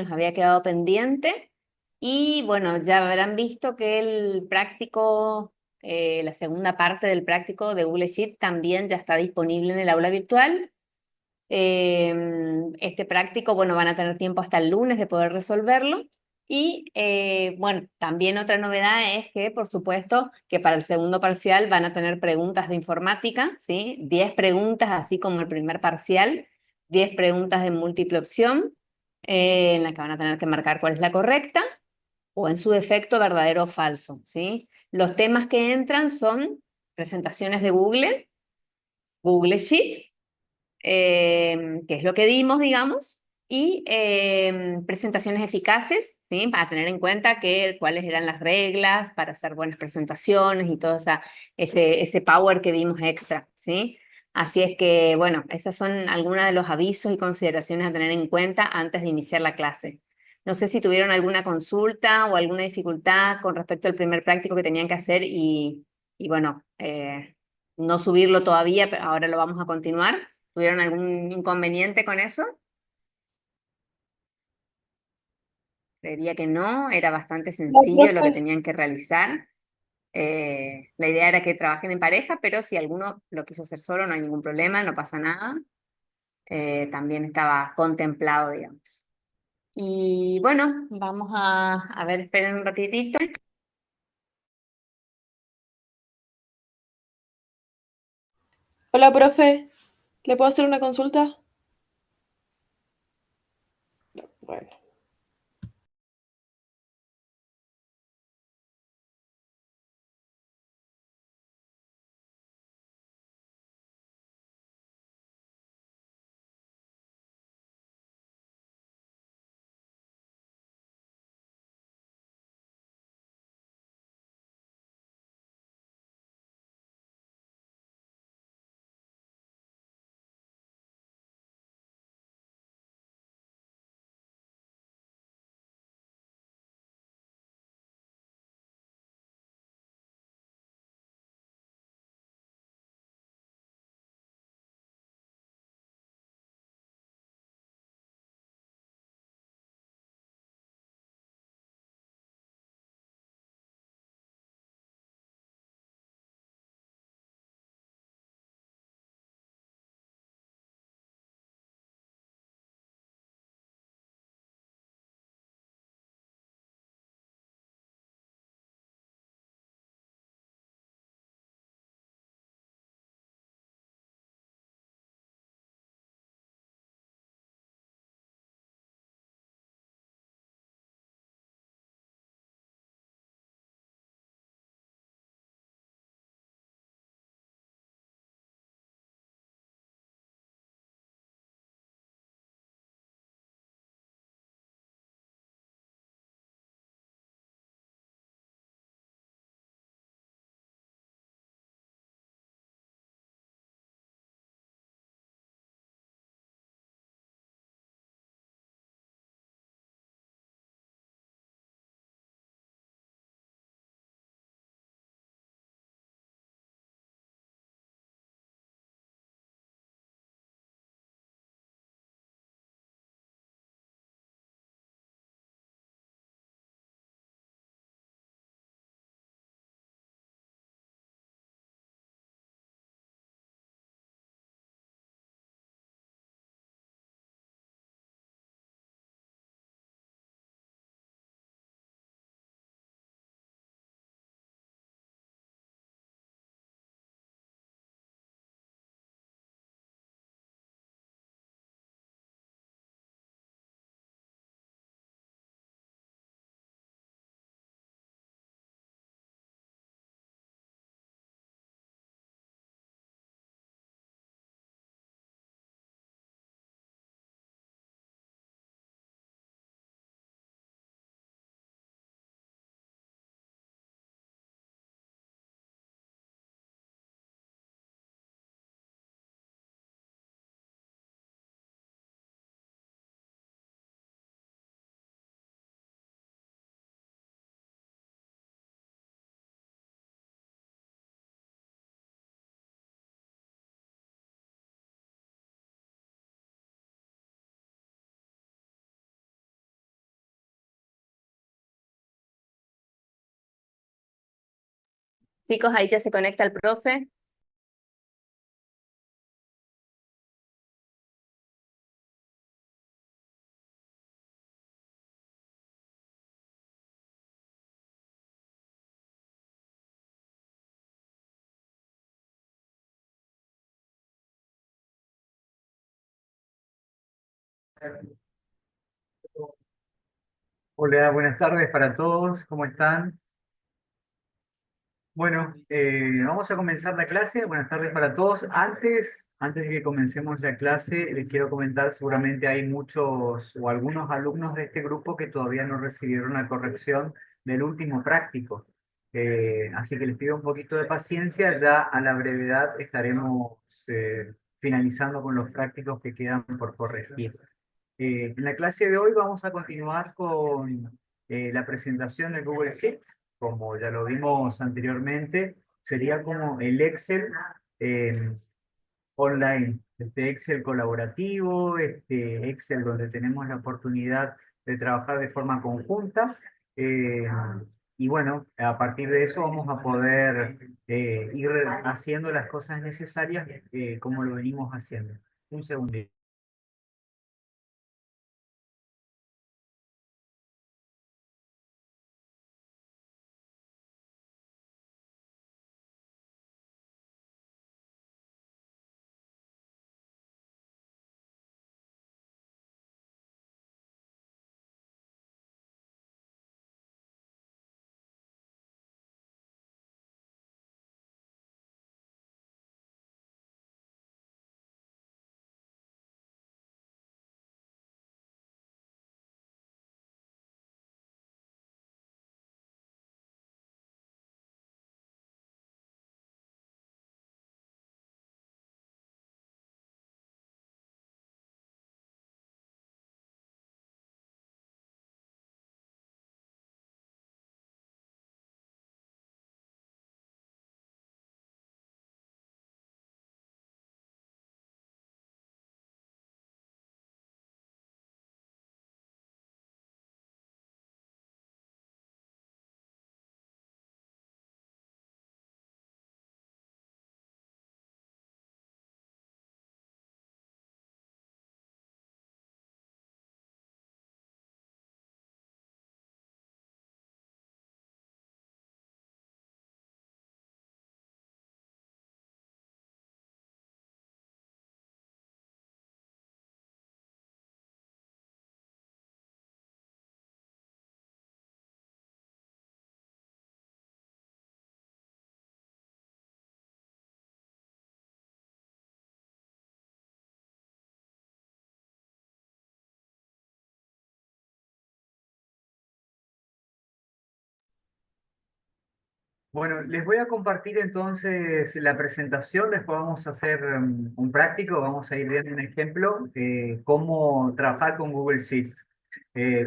nos había quedado pendiente. Y bueno, ya habrán visto que el práctico, la segunda parte del práctico de Google Sheet también ya está disponible en el aula virtual. Este práctico, bueno, van a tener tiempo hasta el lunes de poder resolverlo. Y bueno, también otra novedad es que, por supuesto, que para el segundo parcial van a tener preguntas de informática, ¿sí? 10 preguntas, así como el primer parcial, 10 preguntas de múltiple opción, en la que van a tener que marcar cuál es la correcta, o en su defecto, verdadero o falso, ¿sí? Los temas que entran son presentaciones de Google, Google Sheet, que es lo que dimos, digamos, y presentaciones eficaces, ¿sí? Para tener en cuenta cuáles eran las reglas para hacer buenas presentaciones y todo ese power que vimos extra, ¿sí? Así es que, bueno, esos son algunos de los avisos y consideraciones a tener en cuenta antes de iniciar la clase. No sé si tuvieron alguna consulta o alguna dificultad con respecto al primer práctico que tenían que hacer y bueno, no subirlo todavía, pero ahora lo vamos a continuar. ¿Tuvieron algún inconveniente con eso? Creería que no, era bastante No, sencillo lo que profe. tenían que realizar. La idea era que trabajen en pareja, pero si alguno lo quiso hacer solo, no hay ningún problema, no pasa nada. También estaba contemplado, digamos. Y bueno, vamos a ver, esperen un ratitito. Hola, profe. ¿Le puedo hacer una consulta? Bueno. Chicos, ahí ya se conecta el profe. Hola, buenas tardes para todos, ¿cómo están? Bueno, vamos a comenzar la clase. Buenas tardes para todos. Antes de que comencemos la clase, les quiero comentar, seguramente hay muchos o algunos alumnos de este grupo que todavía no recibieron la corrección del último práctico. Así que les pido un poquito de paciencia, ya a la brevedad estaremos finalizando con los prácticos que quedan por corregir. En la clase de hoy vamos a continuar con la presentación de Google Sheets, como ya lo vimos anteriormente, sería como el Excel eh, online, este Excel colaborativo, este Excel donde tenemos la oportunidad de trabajar de forma conjunta. eh, y bueno, a partir de eso vamos a poder ir haciendo las cosas necesarias como lo venimos haciendo. Un segundito. Bueno, les voy a compartir entonces la presentación, después vamos a hacer un práctico, vamos a ir viendo un ejemplo de cómo trabajar con Google Sheets.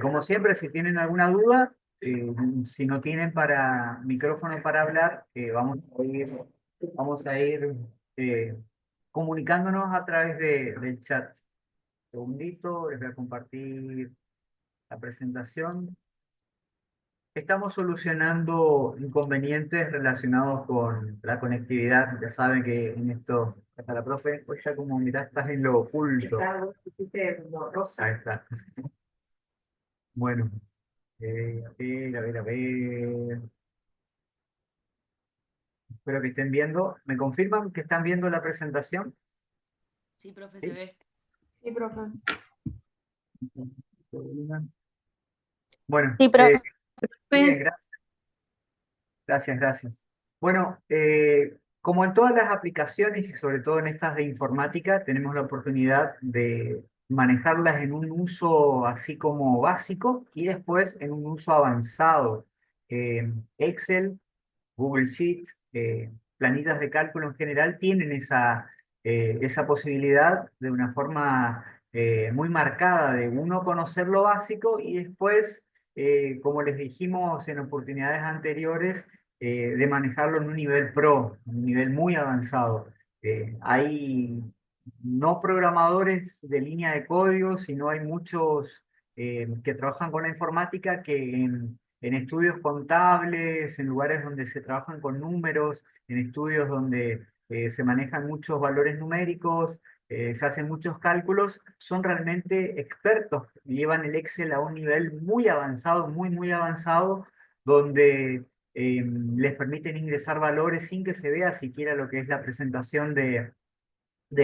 Como siempre, si tienen alguna duda, si no tienen para micrófono para hablar, vamos a ir eh, comunicándonos a través del chat. Segundito, les voy a compartir la presentación. Estamos solucionando inconvenientes relacionados con la conectividad. Ya saben que en esto, hasta la profe, pues ya como mirá, estás en lo oculto. Ahí está. Bueno, a ver. Espero que estén viendo. ¿Me confirman que están viendo la presentación? Sí, profe, se ¿Sí? ve. Sí, profe. Bueno, Sí, profe. bien, gracias. Gracias. Bueno, como en todas las aplicaciones y sobre todo en estas de informática, tenemos la oportunidad de manejarlas en un uso así como básico y después en un uso avanzado. Excel, Google Sheets, planillas de cálculo en general tienen esa posibilidad de una forma muy marcada de uno conocer lo básico y después, como les dijimos en oportunidades anteriores, de manejarlo en un nivel pro, un nivel muy avanzado. Hay no programadores de línea de código, sino hay muchos que trabajan con la informática que en estudios contables, en lugares donde se trabajan con números, en estudios donde se manejan muchos valores numéricos, se hacen muchos cálculos, son realmente expertos, llevan el Excel a un nivel muy avanzado, muy avanzado, donde les permiten ingresar valores sin que se vea siquiera lo que es la presentación de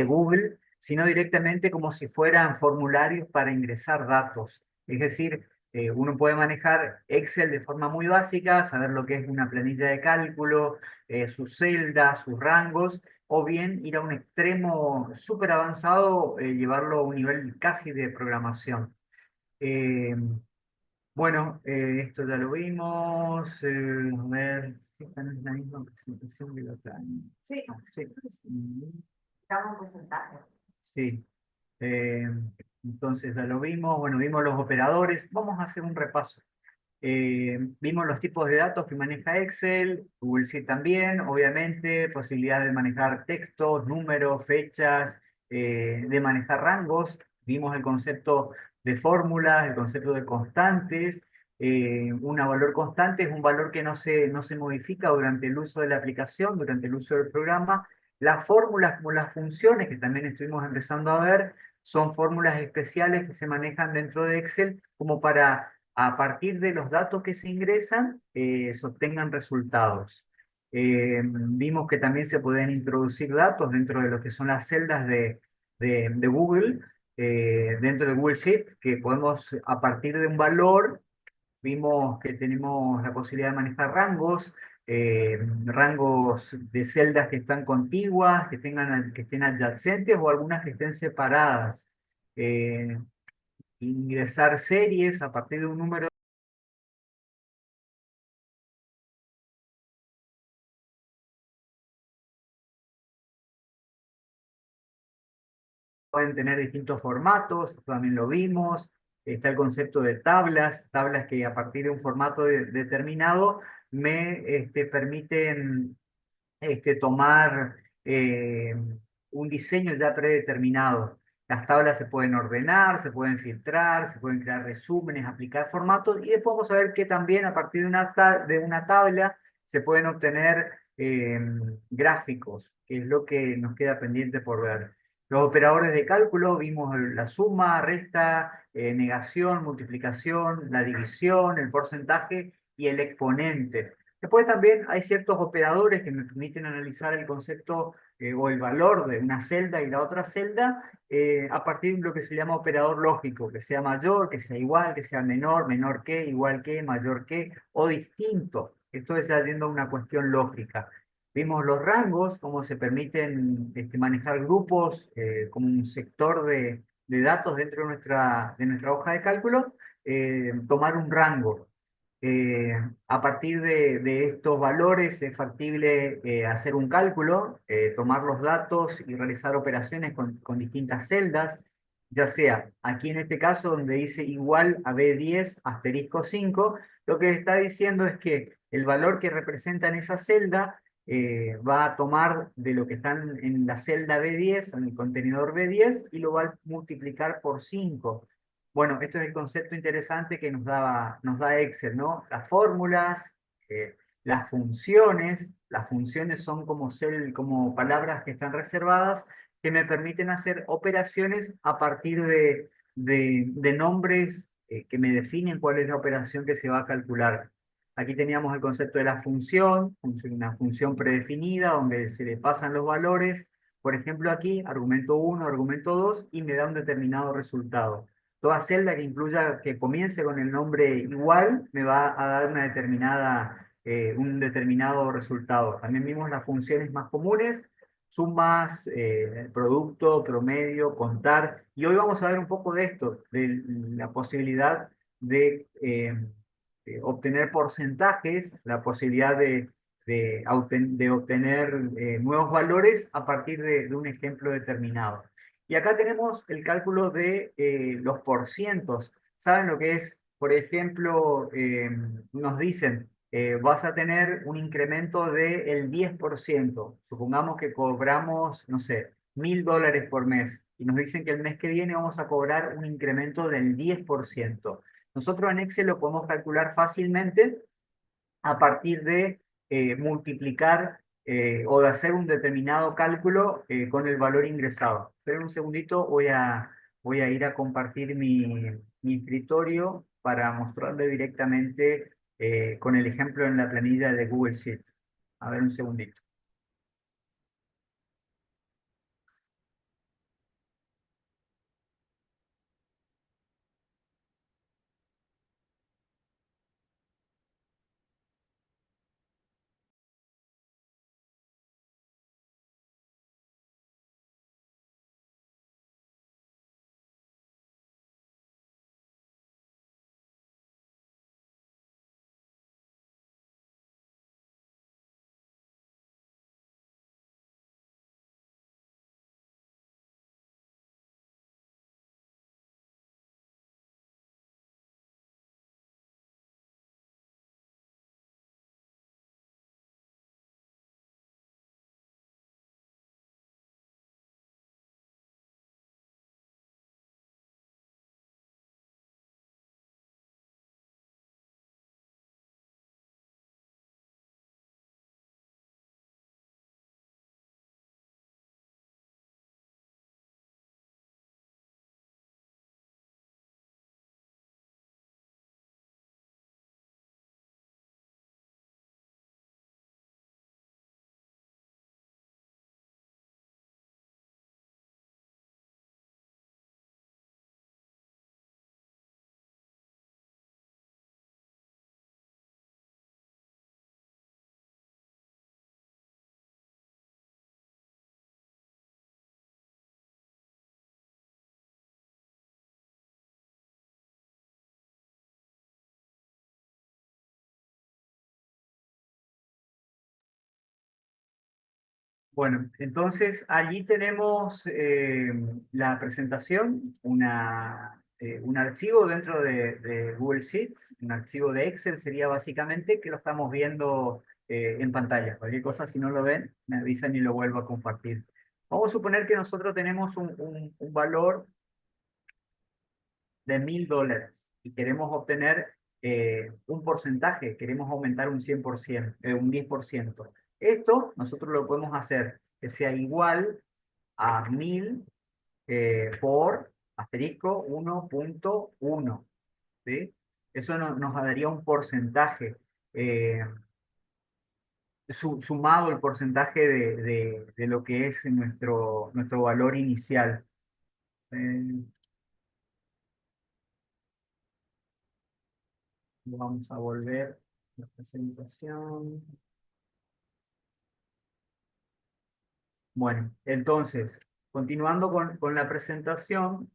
Google, sino directamente como si fueran formularios para ingresar datos. Es decir, uno puede manejar Excel de forma muy básica, saber lo que es una planilla de cálculo, sus celdas, sus rangos, o bien ir a un extremo súper avanzado, llevarlo a un nivel casi de programación. Eh, bueno, esto ya lo vimos. A ver, esta no es la misma presentación que la otra. Sí, Ah, sí. estamos presentando. Sí. Eh, entonces ya lo vimos. Bueno, vimos los operadores. Vamos a hacer un repaso. Vimos los tipos de datos que maneja Excel, Google Sheet también, obviamente, posibilidad de manejar textos, números, fechas, de manejar rangos. Vimos el concepto de fórmulas, el concepto de constantes. Un valor constante es un valor que no se modifica durante el uso de la aplicación, durante el uso del programa. Las fórmulas como las funciones, que también estuvimos empezando a ver, son fórmulas especiales que se manejan dentro de Excel como para a partir de los datos que se ingresan, se obtengan resultados. Vimos que también se pueden introducir datos dentro de lo que son las celdas de Google, dentro de Google Sheet, que podemos, a partir de un valor, vimos que tenemos la posibilidad de manejar rangos, rangos de celdas que están contiguas, que estén adyacentes o algunas que estén separadas. Eh, Ingresar series a partir de un número pueden tener distintos formatos, también lo vimos. Está el concepto de tablas, tablas que a partir de un formato determinado me permiten tomar un diseño ya predeterminado. Las tablas se pueden ordenar, se pueden filtrar, se pueden crear resúmenes, aplicar formatos y después vamos a ver que también a partir de una tabla se pueden obtener gráficos, que es lo que nos queda pendiente por ver. Los operadores de cálculo, vimos la suma, resta, negación, multiplicación, la división, el porcentaje y el exponente. Después también hay ciertos operadores que me permiten analizar el concepto o el valor de una celda y la otra celda a partir de lo que se llama operador lógico, que sea mayor, que sea igual, que sea menor, menor que, igual que, mayor que o distinto. Esto es ya yendo a una cuestión lógica. Vimos los rangos, cómo se permiten manejar grupos como un sector de datos dentro de nuestra hoja de cálculo, tomar un rango. A partir de estos valores es factible hacer un cálculo, tomar los datos y realizar operaciones con distintas celdas, ya sea aquí en este caso donde dice igual a B10 asterisco 5, lo que está diciendo es que el valor que representa en esa celda va a tomar de lo que está en la celda B10, en el contenedor B10, y lo va a multiplicar por 5. Bueno, esto es el concepto interesante que nos da Excel, ¿no? Las fórmulas, eh, las funciones son como palabras que están reservadas que me permiten hacer operaciones a partir de nombres que me definen cuál es la operación que se va a calcular. Aquí teníamos el concepto de la función, una función predefinida donde se le pasan los valores, por ejemplo aquí, argumento 1, argumento 2, y me da un determinado resultado. Toda celda que incluya, que comience con el nombre igual, me va a dar un determinado resultado. También vimos las funciones más comunes, sumas, producto, promedio, contar. Y hoy vamos a ver un poco de esto, de la posibilidad de obtener porcentajes, la posibilidad de obtener nuevos valores a partir de un ejemplo determinado. Y acá tenemos el cálculo de los porcientos. ¿Saben lo que es? Por ejemplo, nos dicen, vas a tener un incremento del 10%. Supongamos que cobramos, no sé, $1000 por mes. Y nos dicen que el mes que viene vamos a cobrar un incremento del 10%. Nosotros en Excel lo podemos calcular fácilmente a partir de multiplicar o de hacer un determinado cálculo con el valor ingresado. Esperen un segundito, voy a ir a compartir mi escritorio para mostrarle directamente con el ejemplo en la planilla de Google Sheet. A ver un segundito. Bueno, entonces allí tenemos la presentación, un archivo dentro de Google Sheets, un archivo de Excel sería básicamente que lo estamos viendo en pantalla. Cualquier cosa, si no lo ven, me avisan y lo vuelvo a compartir. Vamos a suponer que nosotros tenemos un valor de $1000 y queremos obtener un porcentaje, queremos aumentar un 100%, un 10%. Esto nosotros lo podemos hacer que sea igual a 1000 por asterisco 1.1, ¿sí? Eso nos daría un porcentaje, eh, sumado el porcentaje de lo que es nuestro valor inicial. Eh, Vamos a volver a la presentación. Bueno, entonces, continuando con la presentación,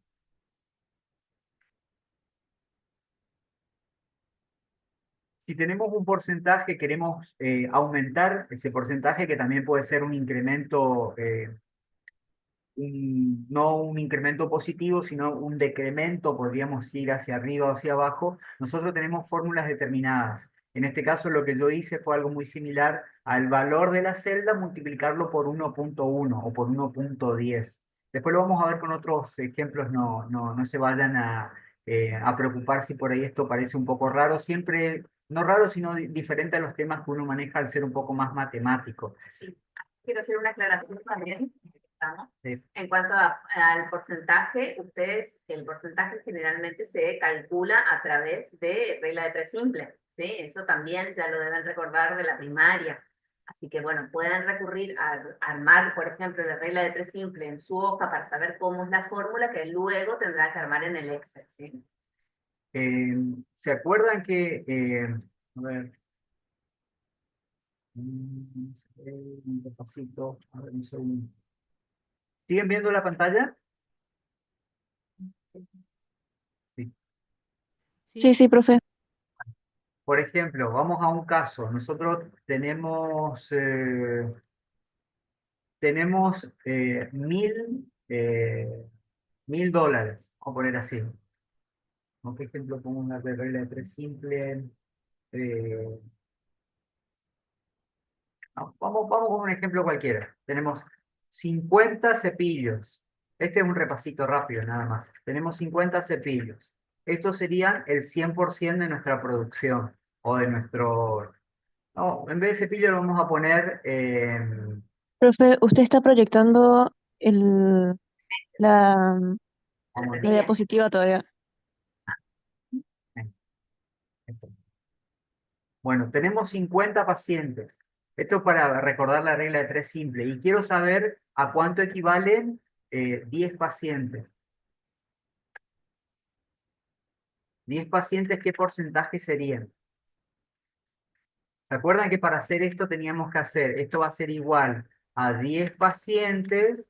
si tenemos un porcentaje, queremos aumentar ese porcentaje, que también puede ser un incremento, no un incremento positivo, sino un decremento, podríamos ir hacia arriba o hacia abajo. Nosotros tenemos fórmulas determinadas. En este caso, lo que yo hice fue algo muy similar al valor de la celda, multiplicarlo por 1.1 o por 1.10. Después lo vamos a ver con otros ejemplos, no se vayan a preocupar si por ahí esto parece un poco raro. Siempre, no raro, sino diferente a los temas que uno maneja al ser un poco más matemático. Sí, quiero hacer una aclaración también. Sí. En cuanto al porcentaje, el porcentaje generalmente se calcula a través de regla de tres simple, ¿sí? Eso también ya lo deben recordar de la primaria. Así que bueno, pueden recurrir a armar, por ejemplo, la regla de tres simple en su hoja para saber cómo es la fórmula que luego tendrá que armar en el Excel, ¿sí? ¿Se acuerdan que, a ver, un repasito, a ver, un segundo. ¿Siguen viendo la pantalla? Sí. Sí, sí, profe. Por ejemplo, vamos a un caso. Nosotros tenemos $1000. Vamos a poner así. ¿No? Por ejemplo, pongo una regla de tres simple. eh, vamos con un ejemplo cualquiera. Tenemos 50 cepillos. Este es un repasito rápido, nada más. Tenemos 50 cepillos. estos serían el 100% de nuestra producción o de nuestro... No, en vez de cepillo lo vamos a poner... Profe, usted está proyectando el, la, vamos la diapositiva todavía. Bueno, tenemos 50 pacientes. Esto para recordar la regla de 3 simple. Y quiero saber a cuánto equivalen 10 pacientes. 10 pacientes, ¿qué porcentaje serían? ¿Se acuerdan que para hacer esto teníamos que hacer? Esto va a ser igual a 10 pacientes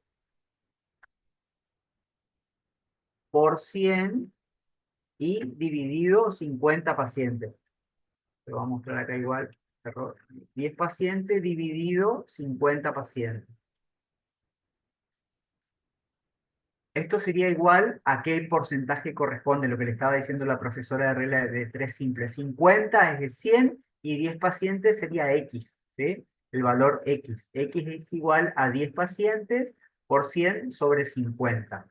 por 100 y dividido 50 pacientes. Lo voy a mostrar acá igual. Error. 10 pacientes dividido 50 pacientes. Esto sería igual a qué porcentaje corresponde, lo que le estaba diciendo la profesora de regla de 3 simple. 50 es de 100 y 10 pacientes sería X, ¿sí? El valor X. X es igual a 10 pacientes por 100 sobre 50.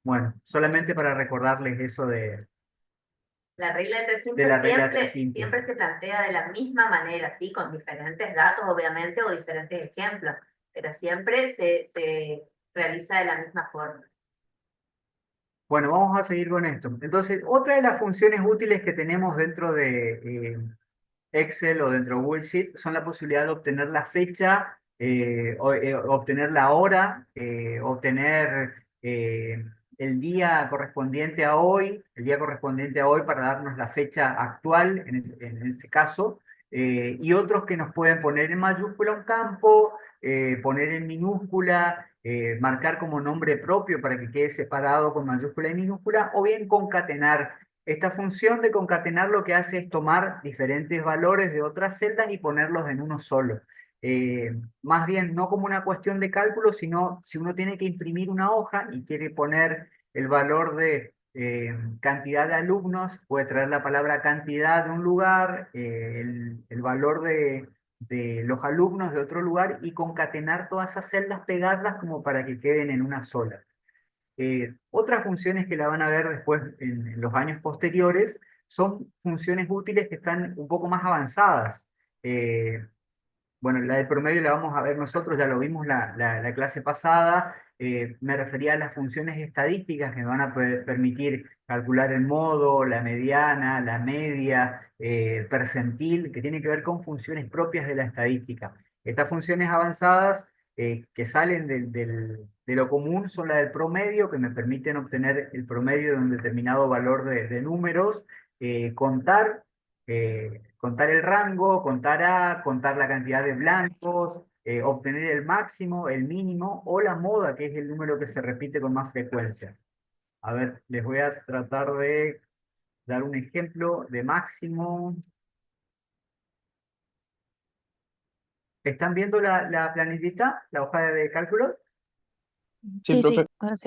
Bueno, solamente para recordarles eso La regla de 3 de simple la regla de siempre, 3 simple. siempre se plantea de la misma manera, ¿sí? Con diferentes datos, obviamente, o diferentes ejemplos, pero siempre se realiza de la misma forma. Bueno, vamos a seguir con esto. Entonces, otra de las funciones útiles que tenemos dentro de Excel o dentro de Google Sheet son la posibilidad de obtener la fecha, obtener la hora, obtener el día correspondiente a hoy, para darnos la fecha actual en este caso, y otros que nos pueden poner en mayúscula un campo, poner en minúscula, marcar como nombre propio para que quede separado con mayúscula y minúscula, o bien concatenar. Esta función de concatenar lo que hace es tomar diferentes valores de otras celdas y ponerlos en uno solo. Más bien, no como una cuestión de cálculo, sino si uno tiene que imprimir una hoja y quiere poner el valor de cantidad de alumnos, puede traer la palabra cantidad de un lugar, el valor de los alumnos de otro lugar y concatenar todas esas celdas, pegarlas como para que queden en una sola. Otras funciones que la van a ver después en los años posteriores son funciones útiles que están un poco más avanzadas. Eh, bueno, la del promedio la vamos a ver nosotros, ya lo vimos la clase pasada. Me refería a las funciones estadísticas que me van a permitir calcular el modo, la mediana, la media, percentil, que tiene que ver con funciones propias de la estadística. Estas funciones avanzadas que salen de lo común son la del promedio, que me permiten obtener el promedio de un determinado valor de números, contar contar el rango, contar A, contar la cantidad de blancos, obtener el máximo, el mínimo o la moda, que es el número que se repite con más frecuencia. A ver, les voy a tratar de dar un ejemplo de máximo. ¿Están viendo la planillita, la hoja de cálculos? Sí, Sí, profe. sí, ahora sí.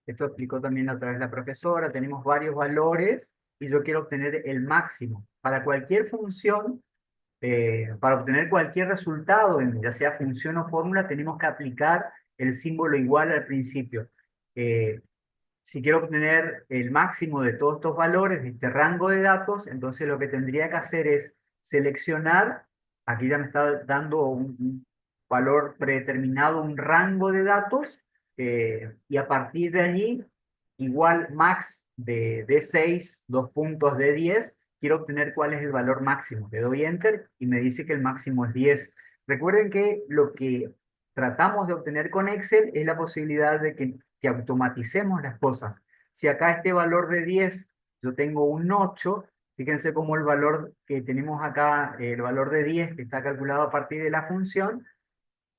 Esto explicó también otra vez la profesora. Tenemos varios valores y yo quiero obtener el máximo. Para cualquier función, para obtener cualquier resultado, ya sea función o fórmula, tenemos que aplicar el símbolo igual al principio. Si quiero obtener el máximo de todos estos valores, de este rango de datos, entonces lo que tendría que hacer es seleccionar, aquí ya me está dando un valor predeterminado, un rango de datos, y a partir de allí, igual max de 6 2 puntos de 10 quiero obtener cuál es el valor máximo. Le doy enter y me dice que el máximo es 10. Recuerden que lo que tratamos de obtener con Excel es la posibilidad de que automaticemos las cosas. Si acá este valor de 10, yo tengo un 8, fíjense cómo el valor que tenemos acá, el valor de 10 que está calculado a partir de la función,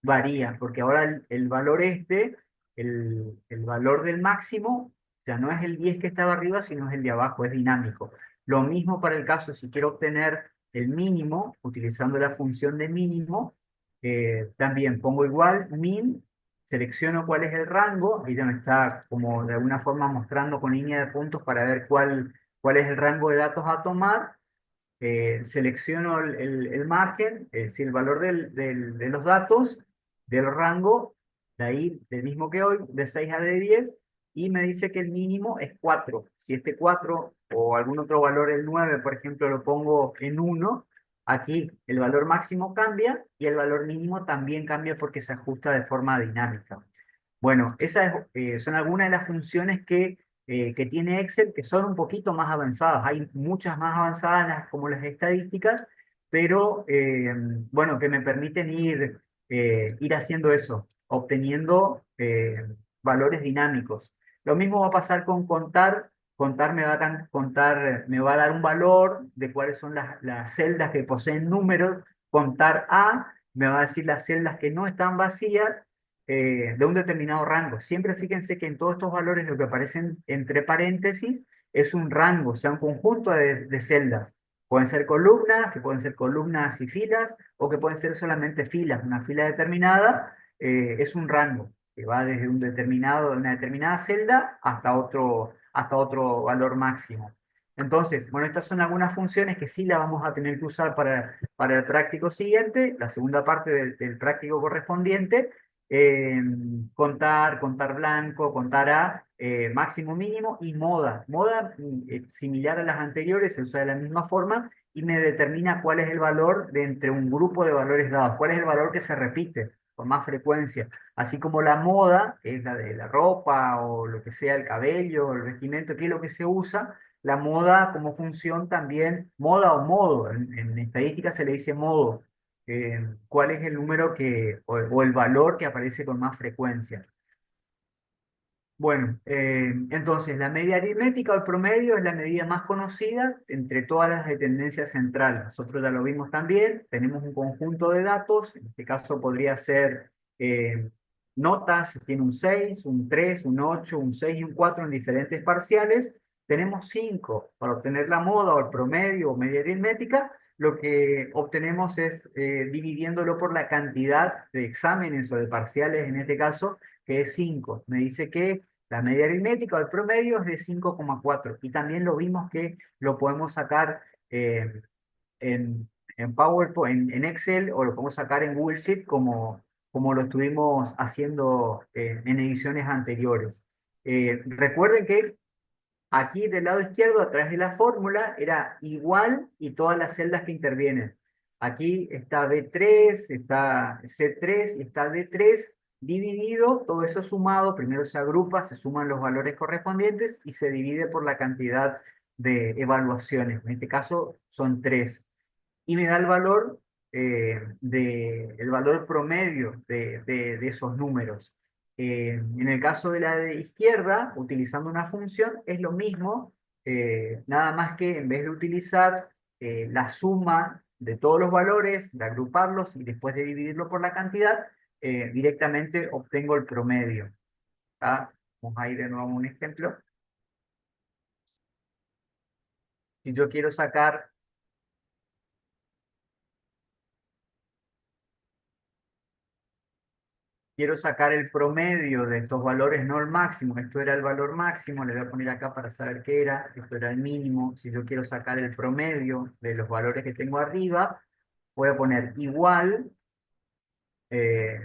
varía, porque ahora el valor el valor del máximo, ya no es el 10 que estaba arriba, sino es el de abajo, es dinámico. Lo mismo para el caso si quiero obtener el mínimo, utilizando la función de mínimo, también pongo igual, min, selecciono cuál es el rango, ahí ya me está como de alguna forma mostrando con línea de puntos para ver cuál es el rango de datos a tomar, selecciono el margen, es decir, el valor de los datos, del rango, de ahí, del mismo que hoy, de 6 a de 10, y me dice que el mínimo es 4. Si este 4 o algún otro valor, el 9, por ejemplo, lo pongo en 1, aquí el valor máximo cambia y el valor mínimo también cambia porque se ajusta de forma dinámica. Bueno, esas son algunas de las funciones que tiene Excel que son un poquito más avanzadas. Hay muchas más avanzadas como las estadísticas, pero bueno, que me permiten ir haciendo eso, obteniendo valores dinámicos. Lo mismo va a pasar con contar. Contar me va contar, me va a dar un valor de cuáles son las celdas que poseen números. Contar A me va a decir las celdas que no están vacías de un determinado rango. Siempre fíjense que en todos estos valores lo que aparecen entre paréntesis es un rango, o sea, un conjunto de celdas. Pueden ser columnas, que pueden ser columnas y filas, o que pueden ser solamente filas. Una fila determinada es un rango, que va desde una determinada celda hasta otro valor máximo. Entonces, bueno, estas son algunas funciones que sí las vamos a tener que usar para el práctico siguiente, la segunda parte del práctico correspondiente, eh, contar blanco, contar A, máximo, mínimo y moda. Moda, similar a las anteriores, se usa de la misma forma y me determina cuál es el valor de entre un grupo de valores dados, cuál es el valor que se repite con más frecuencia. Así como la moda, que es la de la ropa o lo que sea, el cabello, el vestimento, que es lo que se usa. La moda como función también, moda o modo, en estadística se le dice modo, cuál es el número o el valor que aparece con más frecuencia. Bueno, entonces la media aritmética o el promedio es la medida más conocida entre todas las de tendencia central. Nosotros ya lo vimos también, tenemos un conjunto de datos, en este caso podría ser notas, tiene un 6, un 3, un 8, un 6 y un 4 en diferentes parciales. Tenemos 5 para obtener la moda o el promedio o media aritmética. Lo que obtenemos es dividiéndolo por la cantidad de exámenes o de parciales, en este caso, que es 5. Me dice que la media aritmética o el promedio es de 5,4. Y también lo vimos que lo podemos sacar en PowerPoint, en Excel, o lo podemos sacar en Google Sheet como lo estuvimos haciendo en ediciones anteriores. Recuerden que aquí del lado izquierdo, a través de la fórmula, era igual y todas las celdas que intervienen. Aquí está B3, está C3 y está D3 dividido, todo eso sumado, primero se agrupa, se suman los valores correspondientes y se divide por la cantidad de evaluaciones. En este caso son 3. Y me da el valor, el valor promedio de esos números. En el caso de la de izquierda, utilizando una función, es lo mismo, nada más que en vez de utilizar la suma de todos los valores, de agruparlos y después de dividirlo por la cantidad, directamente obtengo el promedio. ¿Tá? Vamos a ir de nuevo a un ejemplo. Si yo quiero sacar el promedio de estos valores, no el máximo. Esto era el valor máximo, le voy a poner acá para saber qué era. Esto era el mínimo. Si yo quiero sacar el promedio de los valores que tengo arriba, voy a poner igual eh,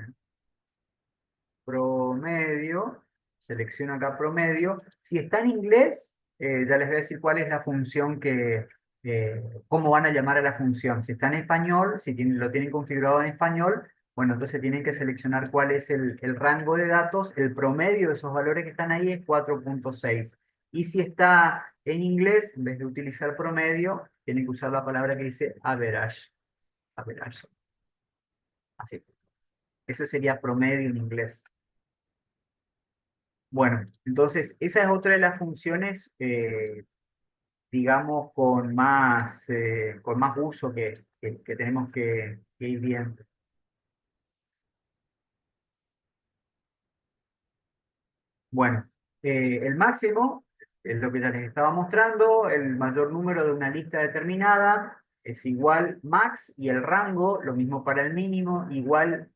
promedio. Selecciono acá promedio. Si está en inglés, ya les voy a decir cuál es la función cómo van a llamar a la función. Si está en español, si lo tienen configurado en español, bueno, entonces tienen que seleccionar cuál es el rango de datos. El promedio de esos valores que están ahí es 4,6. Y si está en inglés, en vez de utilizar promedio, tienen que usar la palabra que dice average. Average. Así. Eso sería promedio en inglés. Bueno, entonces esa es otra de las funciones, digamos, con más uso que tenemos que ir viendo. Bueno, el máximo es lo que ya les estaba mostrando, el mayor número de una lista determinada es igual max y el rango, lo mismo para el mínimo, igual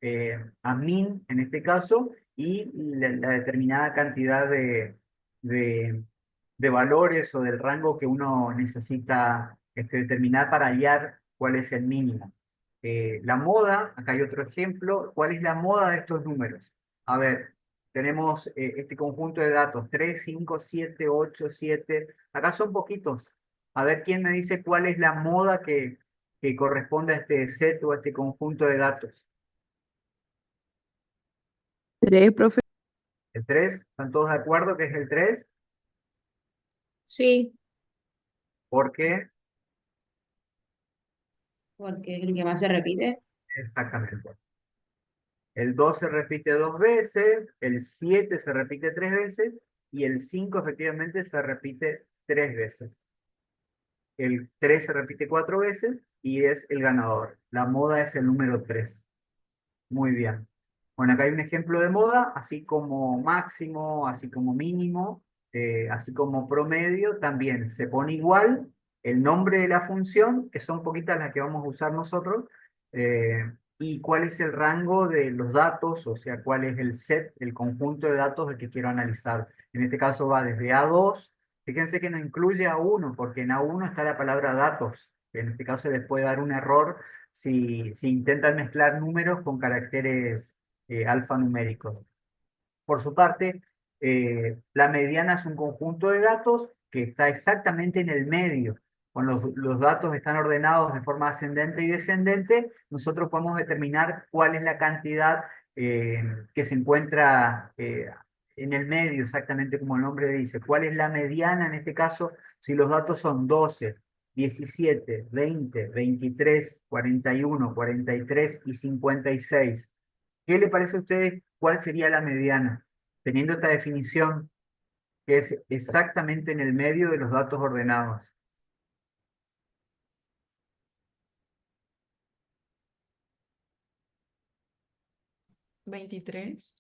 a min en este caso, y la determinada cantidad de, de valores o del rango que uno necesita determinar para hallar cuál es el mínimo. La moda, acá hay otro ejemplo, ¿cuál es la moda de estos números? A ver, tenemos este conjunto de datos, 3, 5, 7, 8, 7. Acá son poquitos. A ver quién me dice cuál es la moda que corresponde a este set o a este conjunto de datos. 3, profe. El 3, ¿están todos de acuerdo que es el 3? Sí, ¿Por qué? porque es el que más se repite. Exactamente. El 2 se repite 2 veces, el 7 se repite 3 veces y el 5 efectivamente se repite 3 veces. El 3 se repite 4 veces y es el ganador. La moda es el número 3. Muy bien. Bueno, acá hay un ejemplo de moda, así como máximo, así como mínimo, así como promedio, también se pone igual el nombre de la función, que son poquitas las que vamos a usar nosotros, y cuál es el rango de los datos, o sea, cuál es el set, el conjunto de datos del que quiero analizar. En este caso va desde A2, fíjense que no incluye A1, porque en A1 está la palabra datos. En este caso les puede dar un error si intentan mezclar números con caracteres alfanuméricos. Por su parte, la mediana es un conjunto de datos que está exactamente en el medio. Cuando los datos están ordenados de forma ascendente y descendente, nosotros podemos determinar cuál es la cantidad que se encuentra en el medio, exactamente como el nombre dice. ¿Cuál es la mediana en este caso? Si los datos son 12, 17, 20, 23, 41, 43 y 56. ¿Qué le parece a ustedes cuál sería la mediana? Teniendo esta definición que es exactamente en el medio de los datos ordenados. 23.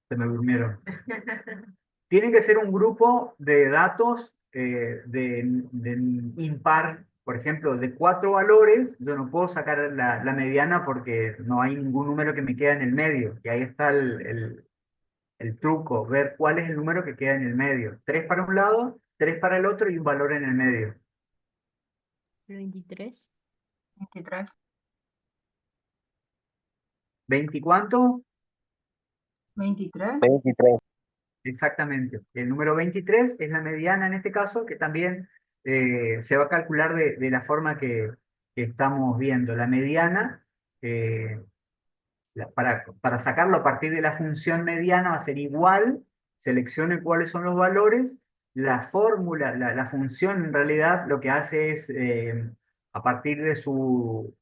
Se me durmieron. Tiene que ser un grupo de datos de impar, por ejemplo, de 4 valores. Yo no puedo sacar la mediana porque no hay ningún número que me queda en el medio. Y ahí está el truco, ver cuál es el número que queda en el medio. 3 para un lado, 3 para el otro y un valor en el medio. 23. 23. ¿20 y cuánto? 23. 23. Exactamente. El número 23 es la mediana en este caso, que también se va a calcular de la forma que estamos viendo. La mediana, eh, para sacarlo a partir de la función mediana va a ser igual, seleccione cuáles son los valores, la fórmula, la función en realidad lo que hace es, a partir de su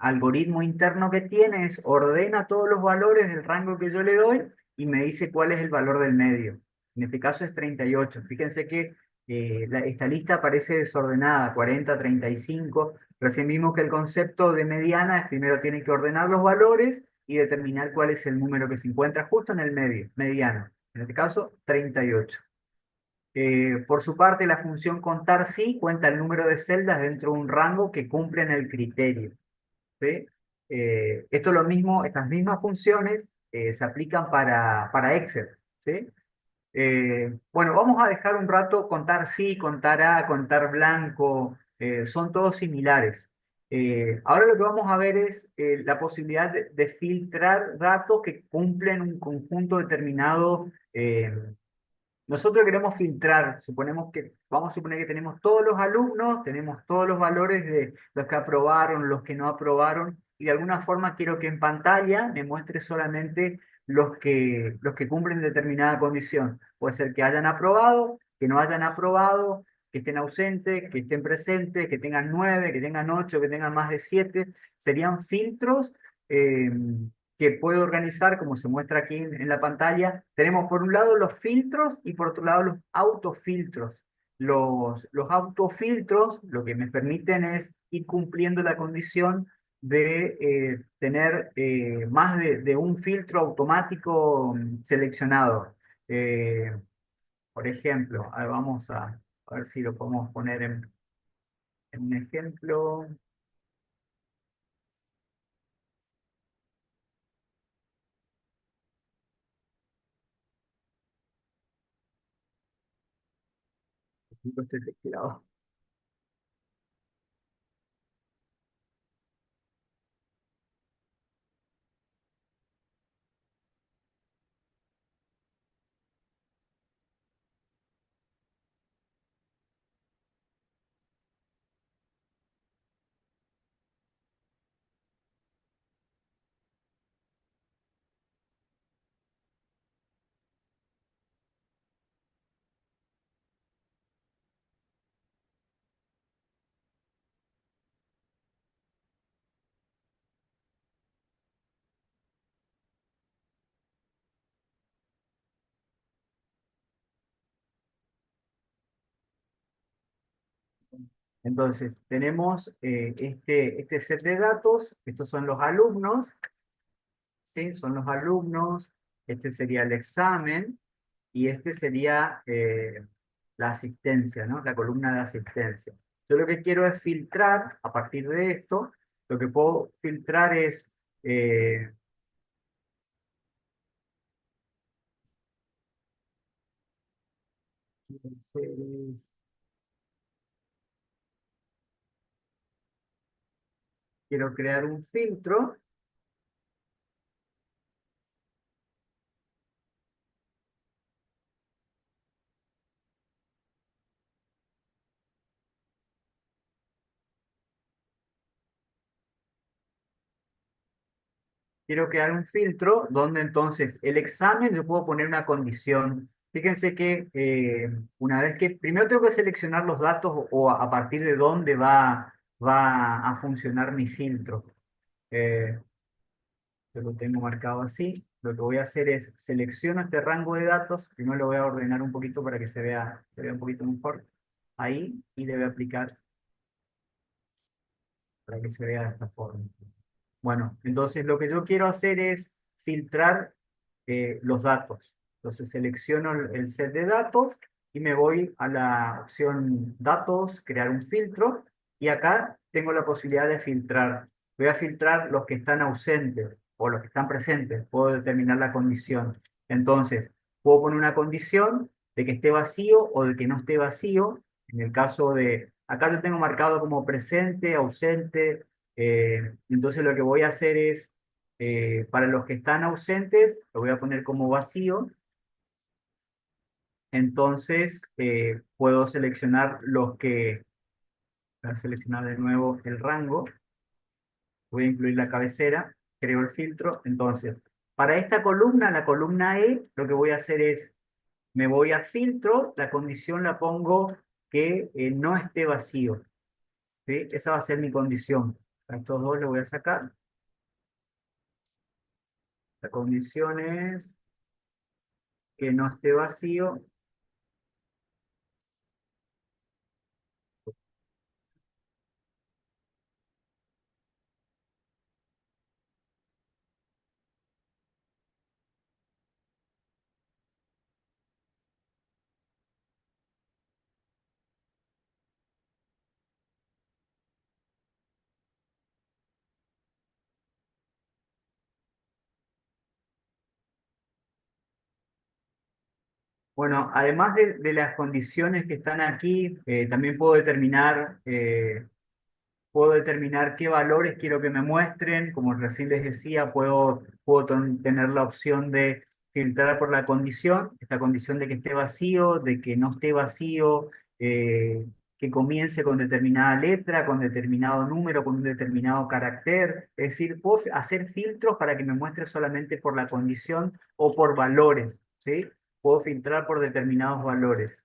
algoritmo interno que tiene, es ordena todos los valores del rango que yo le doy y me dice cuál es el valor del medio. En este caso es 38. Fíjense que esta lista parece desordenada, 40, 35. Recién vimos que el concepto de mediana es primero tiene que ordenar los valores y determinar cuál es el número que se encuentra justo en el medio, mediano. En este caso, 38. Por su parte, la función contar sí cuenta el número de celdas dentro de un rango que cumplen el criterio. ¿Sí? Esto es lo mismo, estas mismas funciones se aplican para Excel. ¿Sí? Bueno, vamos a dejar un rato contar sí, contar A, contar blanco, son todos similares. Ahora lo que vamos a ver es la posibilidad de filtrar datos que cumplen un conjunto determinado. Nosotros queremos filtrar, vamos a suponer que tenemos todos los alumnos, tenemos todos los valores de los que aprobaron, los que no aprobaron, y de alguna forma quiero que en pantalla me muestre solamente los que cumplen determinada condición. Puede ser que hayan aprobado, que no hayan aprobado, que estén ausentes, que estén presentes, que tengan 9, que tengan 8, que tengan más de 7. Serían filtros eh, que puedo organizar, como se muestra aquí en la pantalla. Tenemos por un lado los filtros y por otro lado los autofiltros. Los autofiltros lo que me permiten es ir cumpliendo la condición de tener más de un filtro automático seleccionado. Eh, por ejemplo, a ver, vamos a ver si lo podemos poner en un ejemplo. Este teclado. Entonces, tenemos este set de datos, estos son los alumnos, ¿sí? Son los alumnos, este sería el examen, y este sería la asistencia, ¿no? La columna de asistencia. Yo lo que quiero es filtrar, a partir de esto, lo que puedo filtrar es... quiero crear un filtro. Quiero crear un filtro donde entonces el examen yo puedo poner una condición. Fíjense que una vez que primero tengo que seleccionar los datos o a partir de dónde va a funcionar mi filtro. Eh, yo lo tengo marcado así. Lo que voy a hacer es selecciono este rango de datos. Primero lo voy a ordenar un poquito para que se vea un poquito mejor. Ahí y le voy a aplicar para que se vea de esta forma. Bueno, entonces lo que yo quiero hacer es filtrar los datos. Entonces selecciono el set de datos y me voy a la opción datos, crear un filtro, y acá tengo la posibilidad de filtrar. Voy a filtrar los que están ausentes o los que están presentes. Puedo determinar la condición. Entonces, puedo poner una condición de que esté vacío o de que no esté vacío. En el caso de, acá yo tengo marcado como presente, ausente. Entonces lo que voy a hacer es, para los que están ausentes, lo voy a poner como vacío. Entonces puedo seleccionar los que, voy a seleccionar de nuevo el rango, voy a incluir la cabecera, creo el filtro. Entonces, para esta columna, la columna E, lo que voy a hacer es, me voy a filtro, la condición la pongo que no esté vacío. ¿Sí? Esa va a ser mi condición. A estos dos le voy a sacar. La condición es que no esté vacío. Bueno, además de las condiciones que están aquí, también puedo determinar qué valores quiero que me muestren. Como recién les decía, puedo tener la opción de filtrar por la condición, esta condición de que esté vacío, de que no esté vacío, que comience con determinada letra, con determinado número, con un determinado carácter. Es decir, puedo hacer filtros para que me muestre solamente por la condición o por valores, ¿sí? Puedo filtrar por determinados valores.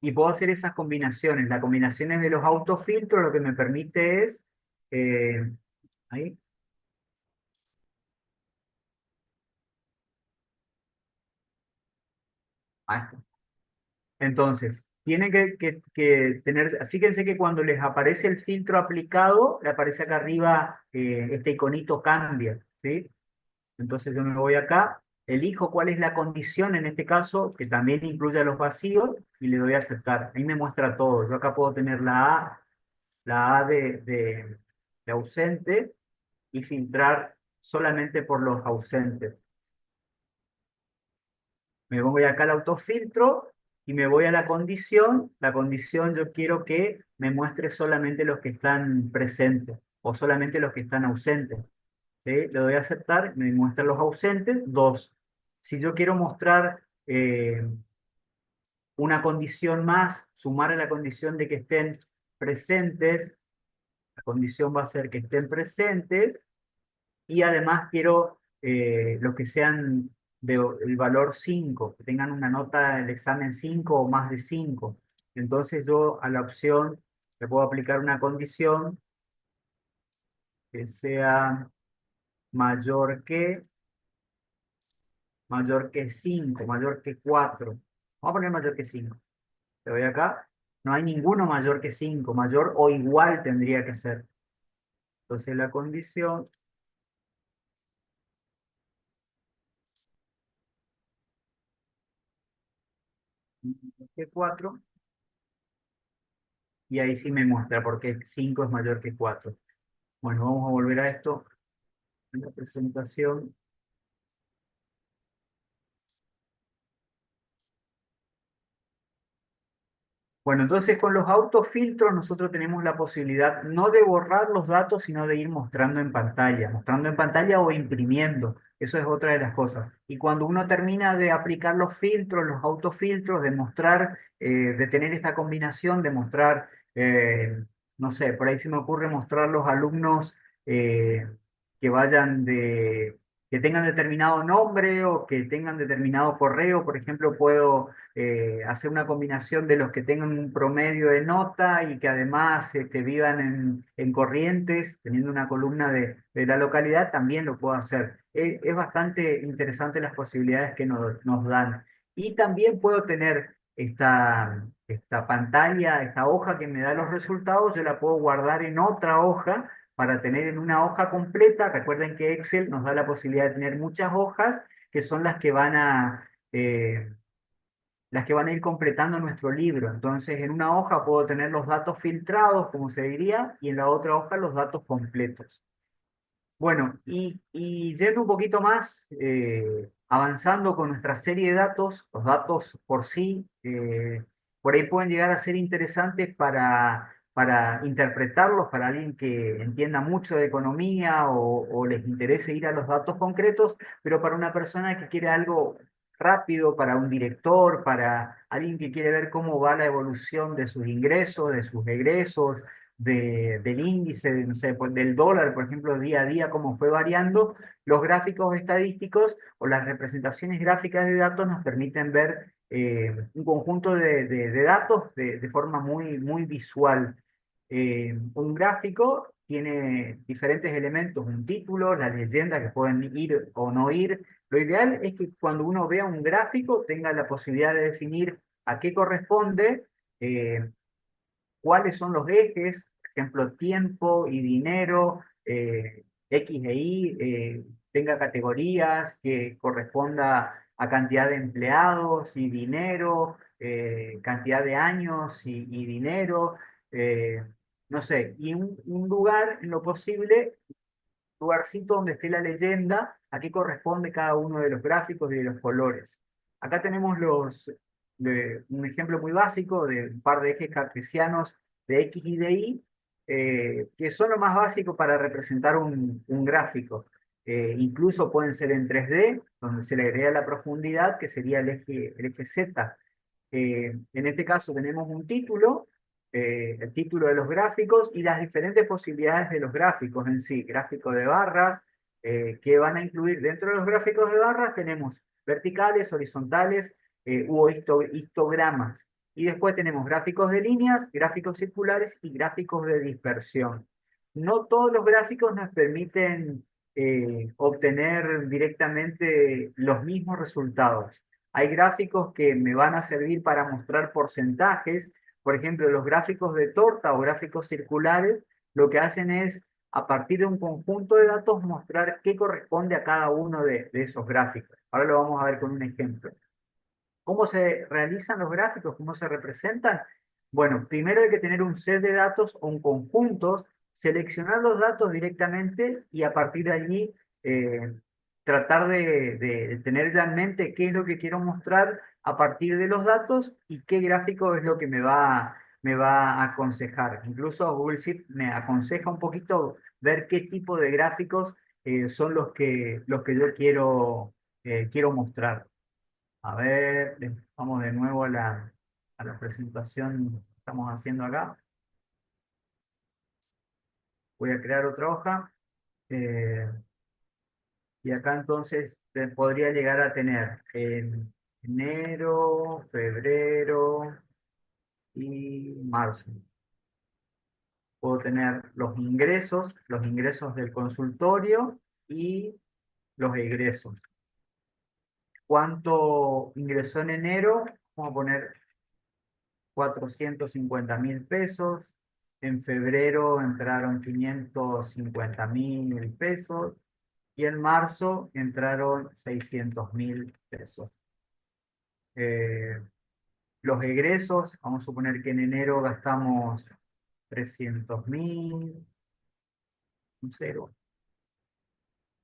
Y puedo hacer esas combinaciones. Las combinaciones de los autofiltros lo que me permite es... ahí, ahí está. Entonces, tienen que tener... Fíjense que cuando les aparece el filtro aplicado, le aparece acá arriba este iconito cambia, ¿sí? Entonces yo me voy acá, elijo cuál es la condición en este caso, que también incluye a los vacíos, y le doy a aceptar. Ahí me muestra todo. Yo acá puedo tener la A de ausente y filtrar solamente por los ausentes. Me voy acá al autofiltro y me voy a la condición. La condición yo quiero que me muestre solamente los que están presentes o solamente los que están ausentes. ¿Sí? Le doy a aceptar, me muestra los ausentes, 2. Si yo quiero mostrar una condición más, sumar a la condición de que estén presentes, la condición va a ser que estén presentes, y además quiero los que sean del valor 5, que tengan una nota del examen 5 o más de 5. Entonces yo a la opción le puedo aplicar una condición que sea mayor que 5, mayor que 4. Vamos a poner mayor que 5. le doy acá, no hay ninguno mayor que 5, mayor o igual tendría que ser. Entonces la condición que 4, y ahí sí me muestra porque 5 es mayor que 4. Bueno, vamos a volver a esto, en la presentación. Bueno, entonces con los autofiltros nosotros tenemos la posibilidad no de borrar los datos, sino de ir mostrando en pantalla o imprimiendo. Eso es otra de las cosas. Y cuando uno termina de aplicar los filtros, los autofiltros, de mostrar, de tener esta combinación, de mostrar, no sé, por ahí se me ocurre mostrar los alumnos que vayan que tengan determinado nombre o que tengan determinado correo. Por ejemplo, puedo hacer una combinación de los que tengan un promedio de nota y que además que vivan en Corrientes, teniendo una columna de la localidad, también lo puedo hacer. Es bastante interesante las posibilidades que nos dan. Y también puedo tener esta pantalla, esta hoja que me da los resultados, yo la puedo guardar en otra hoja para tener en una hoja completa. Recuerden que Excel nos da la posibilidad de tener muchas hojas que son las que van a ir completando nuestro libro. Entonces, en una hoja puedo tener los datos filtrados, como se diría, y en la otra hoja los datos completos. Bueno, y yendo un poquito más, avanzando con nuestra serie de datos, los datos por sí, por ahí pueden llegar a ser interesantes para interpretarlos, para alguien que entienda mucho de economía o les interese ir a los datos concretos, pero para una persona que quiere algo rápido, para un director, para alguien que quiere ver cómo va la evolución de sus ingresos, de sus egresos, del índice, no sé, pues, del dólar, por ejemplo, día a día, cómo fue variando, los gráficos estadísticos o las representaciones gráficas de datos nos permiten ver un conjunto de datos de forma muy visual. Un gráfico tiene diferentes elementos, un título, la leyenda que pueden ir o no ir. Lo ideal es que cuando uno vea un gráfico tenga la posibilidad de definir a qué corresponde, cuáles son los ejes, por ejemplo, tiempo y dinero, X e Y, tenga categorías que corresponda a cantidad de empleados y dinero, cantidad de años y dinero, eh, no sé, y un lugar en lo posible, lugarcito donde esté la leyenda, a qué corresponde cada uno de los gráficos y de los colores. Acá tenemos un ejemplo muy básico de un par de ejes cartesianos de X y de Y, que son lo más básico para representar un gráfico. Incluso pueden ser en 3D, donde se le agrega la profundidad, que sería el eje Z. En este caso tenemos un título, el título de los gráficos y las diferentes posibilidades de los gráficos en sí. Gráfico de barras, que van a incluir dentro de los gráficos de barras, tenemos verticales, horizontales histogramas. Y después tenemos gráficos de líneas, gráficos circulares y gráficos de dispersión. No todos los gráficos nos permiten obtener directamente los mismos resultados. Hay gráficos que me van a servir para mostrar porcentajes. Por ejemplo, los gráficos de torta o gráficos circulares, lo que hacen es, a partir de un conjunto de datos, mostrar qué corresponde a cada uno de esos gráficos. Ahora lo vamos a ver con un ejemplo. ¿Cómo se realizan los gráficos? ¿Cómo se representan? Bueno, primero hay que tener un set de datos o un conjunto, seleccionar los datos directamente y a partir de allí tratar de tener ya en mente qué es lo que quiero mostrar a partir de los datos y qué gráfico es lo que me va a aconsejar. Incluso Google Sheet me aconseja un poquito ver qué tipo de gráficos son los que yo quiero mostrar. A ver, vamos de nuevo a la presentación que estamos haciendo acá. Voy a crear otra hoja. Y acá entonces podría llegar a tener en enero, febrero y marzo. Puedo tener los ingresos del consultorio y los egresos. ¿Cuánto ingresó en enero? Vamos a poner 450.000 pesos. En febrero entraron 550.000 pesos. Y en marzo entraron 600.000 pesos. Los egresos, vamos a suponer que en enero gastamos 300.000, un cero.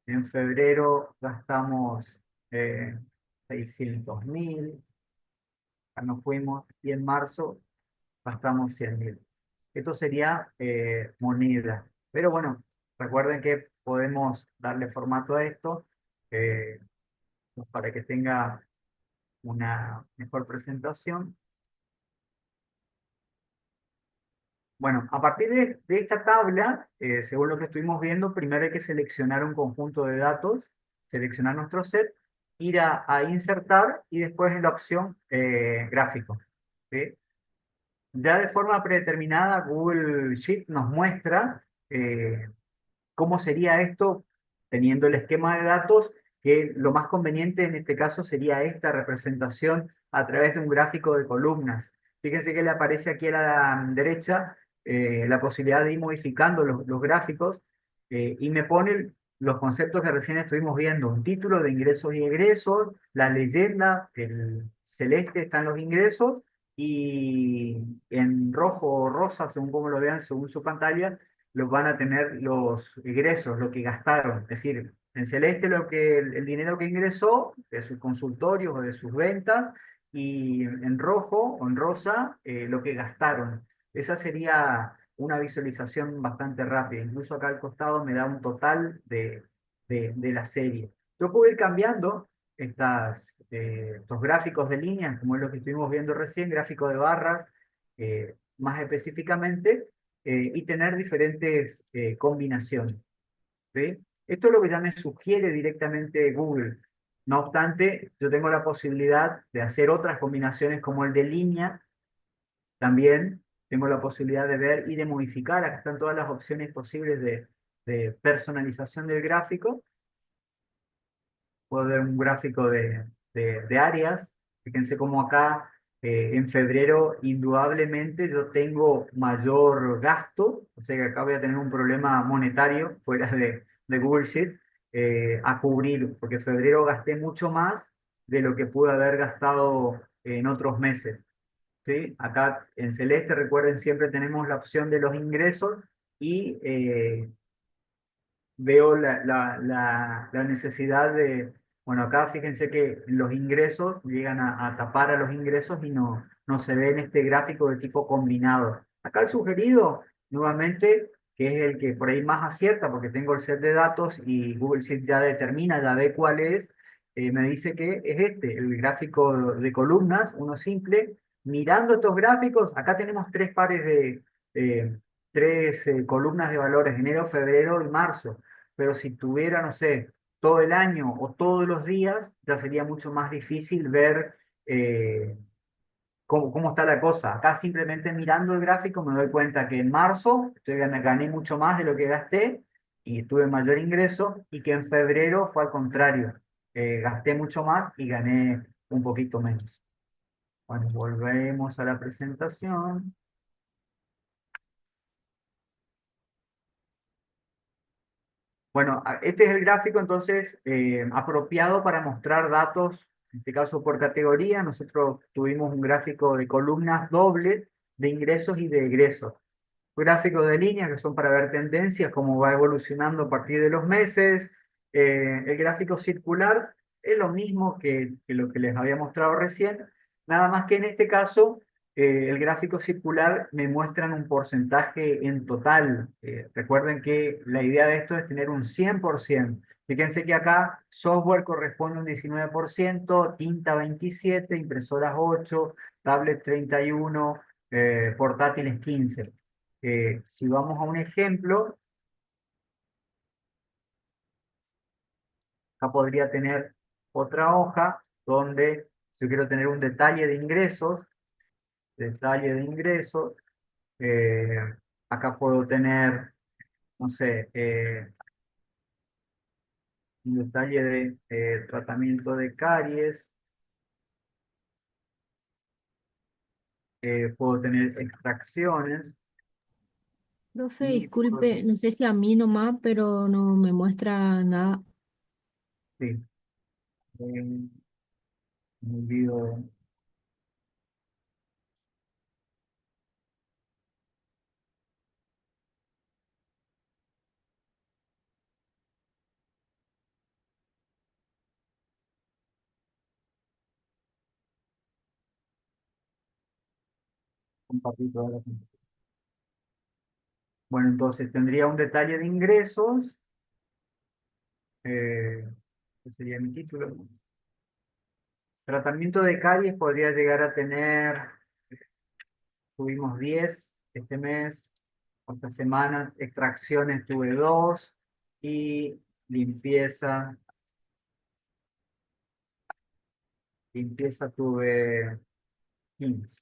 En febrero gastamos 600.000, ya nos fuimos, y en marzo gastamos 100.000. Esto sería moneda. Pero bueno, recuerden que podemos darle formato a esto eh, para que tenga una mejor presentación. Bueno, a partir de esta tabla, según lo que estuvimos viendo, primero hay que seleccionar un conjunto de datos, seleccionar nuestro set, ir a insertar y después en la opción gráfico. ¿Sí? Ya de forma predeterminada, Google Sheet nos muestra cómo sería esto teniendo el esquema de datos, que lo más conveniente en este caso sería esta representación a través de un gráfico de columnas. Fíjense que le aparece aquí a la derecha la posibilidad de ir modificando los gráficos y me pone los conceptos que recién estuvimos viendo, un título de ingresos y egresos, la leyenda, el celeste están los ingresos y en rojo o rosa, según como lo vean, según su pantalla, los van a tener los ingresos, lo que gastaron. Es decir, en celeste el dinero que ingresó de sus consultorios o de sus ventas, y en rojo o en rosa lo que gastaron. Esa sería una visualización bastante rápida. Incluso acá al costado me da un total de la serie. Yo puedo ir cambiando estos gráficos de líneas, como es lo que estuvimos viendo recién, gráfico de barras, más específicamente, y tener diferentes combinaciones. ¿Sí? Esto es lo que ya me sugiere directamente Google. No obstante, yo tengo la posibilidad de hacer otras combinaciones como el de línea. También tengo la posibilidad de ver y de modificar. Acá están todas las opciones posibles de personalización del gráfico. Puedo ver un gráfico de áreas. Fíjense cómo acá en febrero indudablemente yo tengo mayor gasto, o sea que acá voy a tener un problema monetario fuera de Google Sheet a cubrir, porque en febrero gasté mucho más de lo que pude haber gastado en otros meses. ¿Sí? Acá en celeste, recuerden, siempre tenemos la opción de los ingresos y veo la necesidad de, bueno, acá fíjense que los ingresos llegan a tapar a los ingresos y no se ve en este gráfico de tipo combinado. Acá el sugerido, nuevamente, que es el que por ahí más acierta, porque tengo el set de datos y Google Sheet ya determina, ya ve cuál es, me dice que es este, el gráfico de columnas, uno simple. Mirando estos gráficos, acá tenemos tres pares tres columnas de valores, enero, febrero y marzo. Pero si tuviera, no sé, todo el año o todos los días, ya sería mucho más difícil ver cómo está la cosa. Acá simplemente mirando el gráfico me doy cuenta que en marzo gané mucho más de lo que gasté y tuve mayor ingreso, y que en febrero fue al contrario. Gasté mucho más y gané un poquito menos. Bueno, volvemos a la presentación. Bueno, este es el gráfico entonces apropiado para mostrar datos, en este caso por categoría. Nosotros tuvimos un gráfico de columnas dobles de ingresos y de egresos. Gráfico de líneas que son para ver tendencias, cómo va evolucionando a partir de los meses. El gráfico circular es lo mismo que lo que les había mostrado recién, nada más que en este caso el gráfico circular me muestran un porcentaje en total. Recuerden que la idea de esto es tener un 100%. Fíjense que acá software corresponde a un 19%, tinta 27%, impresoras 8%, tablet 31%, portátiles 15%. Si vamos a un ejemplo, acá podría tener otra hoja donde si yo quiero tener un detalle de ingresos, eh, acá puedo tener, no sé, un detalle de tratamiento de caries, puedo tener extracciones. Profe, Y puedo- disculpe, no sé si a mí nomás, pero no me muestra nada. sí, me olvido. Compartir toda la pantalla. Bueno, entonces tendría un detalle de ingresos, que sería mi título. Tratamiento de caries podría llegar a tener, tuvimos 10 este mes, esta semana, extracciones tuve 2 y limpieza tuve 15.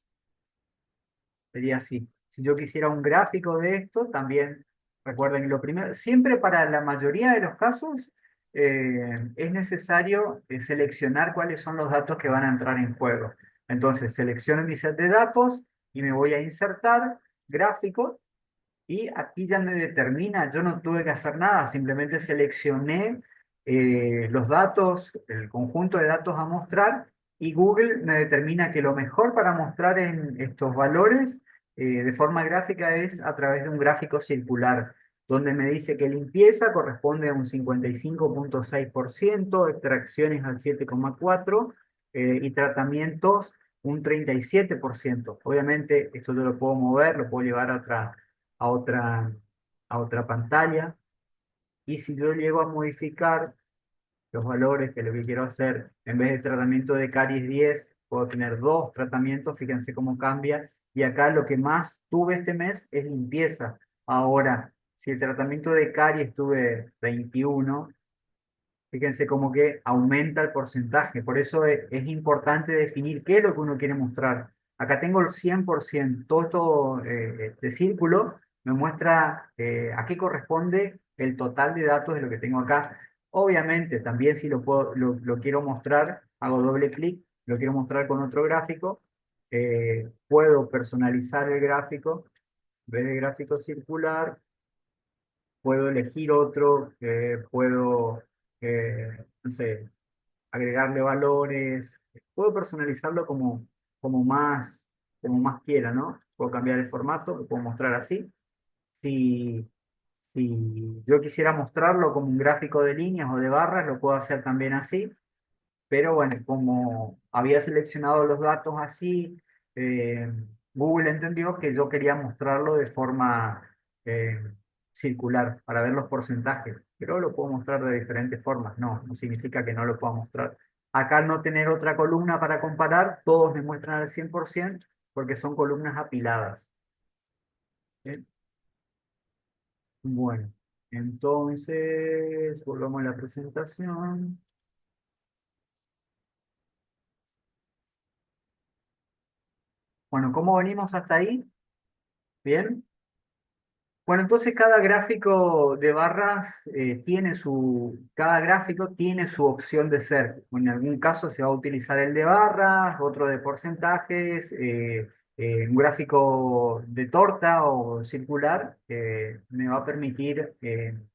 Sería así. Si yo quisiera un gráfico de esto, también recuerden lo primero, siempre para la mayoría de los casos es necesario seleccionar cuáles son los datos que van a entrar en juego. Entonces selecciono mi set de datos y me voy a insertar gráficos y aquí ya me determina, yo no tuve que hacer nada, simplemente seleccioné los datos, el conjunto de datos a mostrar y Google me determina que lo mejor para mostrar en estos valores de forma gráfica es a través de un gráfico circular, donde me dice que limpieza corresponde a un 55,6%, extracciones al 7,4% y tratamientos un 37%. Obviamente esto yo lo puedo mover, lo puedo llevar a otra, a otra pantalla. Y si yo llego a modificar los valores, que lo que quiero hacer, en vez de tratamiento de caries 10 puedo tener 2 tratamientos, fíjense cómo cambia. Y acá lo que más tuve este mes es limpieza. Ahora, si el tratamiento de caries tuve 21, fíjense cómo que aumenta el porcentaje. Por eso es importante definir qué es lo que uno quiere mostrar. Acá tengo el 100%. Todo esto, este círculo me muestra a qué corresponde el total de datos de lo que tengo acá. Obviamente, también si lo quiero mostrar, hago doble clic, lo quiero mostrar con otro gráfico, puedo personalizar el gráfico. En vez de gráfico circular, puedo elegir otro, puedo, no sé, agregarle valores, puedo personalizarlo como más quiera, ¿no? Puedo cambiar el formato, lo puedo mostrar así. Si, si yo quisiera mostrarlo como un gráfico de líneas o de barras, lo puedo hacer también así. Pero bueno, como había seleccionado los datos así, eh, Google entendió que yo quería mostrarlo de forma eh, circular para ver los porcentajes, pero lo puedo mostrar de diferentes formas. No, no significa que no lo pueda mostrar. Acá al no tener otra columna para comparar, todos me muestran al 100% porque son columnas apiladas. ¿Bien? Bueno, entonces volvamos a la presentación. Bueno, ¿cómo venimos hasta ahí? ¿Bien? Bueno, entonces cada gráfico de barras cada gráfico tiene su opción de ser. En algún caso se va a utilizar el de barras, otro de porcentajes, un gráfico de torta o circular me va a permitir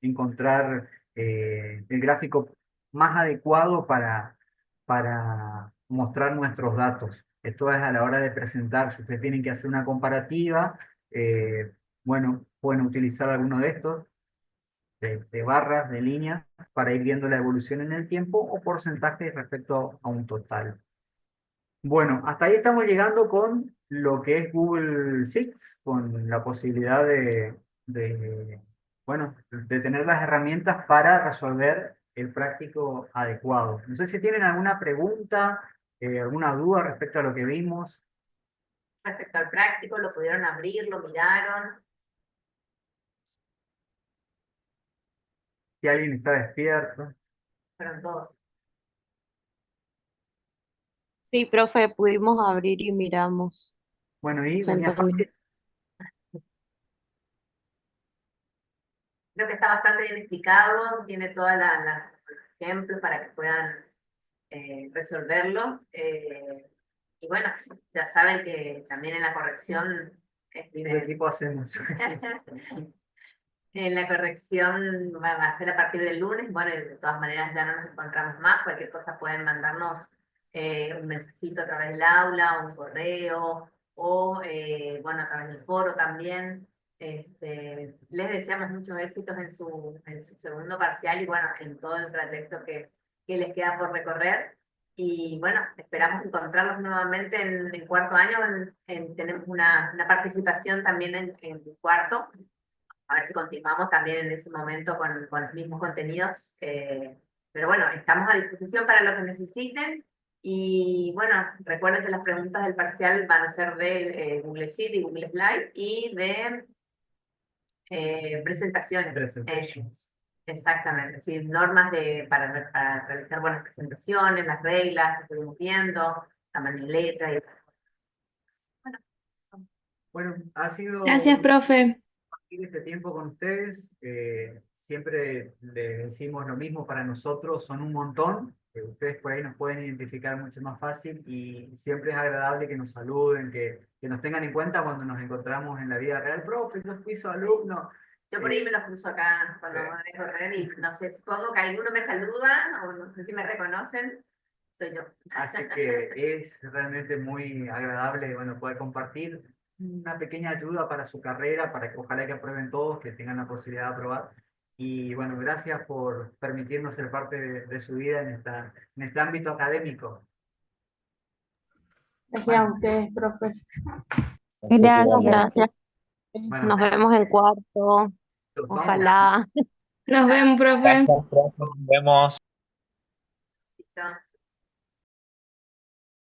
encontrar el gráfico más adecuado para mostrar nuestros datos. Esto es a la hora de presentar. Si ustedes tienen que hacer una comparativa, bueno, pueden utilizar alguno de estos, de barras, de líneas, para ir viendo la evolución en el tiempo o porcentajes respecto a un total. Bueno, hasta ahí estamos llegando con lo que es Google Sheets, con la posibilidad bueno, de tener las herramientas para resolver el práctico adecuado. No sé si tienen alguna pregunta, alguna duda respecto a lo que vimos. Respecto al práctico, ¿lo pudieron abrir? ¿Lo miraron? Si alguien está despierto. Fueron todos. Sí, profe, pudimos abrir y miramos. Bueno, y venía Sentadito. fácil. Creo que está bastante bien explicado, tiene todos los ejemplos para que puedan resolverlo. Y bueno, ya saben que también en la corrección, ¿Qué equipo hacemos? en la corrección va a ser a partir del lunes. Bueno, y de todas maneras ya no nos encontramos más. Cualquier cosa pueden mandarnos un mensajito a través del aula, un correo, o bueno, a través del foro también. Les deseamos muchos éxitos en su segundo parcial y bueno, en todo el trayecto que les queda por recorrer. Y bueno, esperamos encontrarlos nuevamente en cuarto año. Tenemos una participación también en cuarto. A ver si continuamos también en ese momento con los mismos contenidos. Pero bueno, estamos a disposición para lo que necesiten. Y bueno, recuerden que las preguntas del parcial van a ser de Google Sheet y Google Slide y de presentaciones. Presentations. Exactamente, sí, normas para realizar buenas presentaciones, las reglas que estuvimos viendo, tamaño de letra y bueno, Bueno, ha sido Gracias, profe. compartir este tiempo con ustedes. Siempre les decimos lo mismo para nosotros, son un montón. Ustedes por ahí nos pueden identificar mucho más fácil y siempre es agradable que nos saluden, que nos tengan en cuenta cuando nos encontramos en la vida real. Profe, yo fui su alumno. yo por ahí me los cruzo acá cuando voy a correr y no sé, supongo que alguno me saluda o no sé si me reconocen, soy yo. Así que es realmente muy agradable, bueno, poder compartir una pequeña ayuda para su carrera, para que ojalá que aprueben todos, que tengan la posibilidad de aprobar. Y bueno, gracias por permitirnos ser parte de su vida en este ámbito académico. Gracias a ustedes, profe. Gracias. Gracias. Bueno, Nos vemos en cuarto. vamos. Ojalá. Nos vemos, profe. Gracias, profe. Nos vemos. Listo.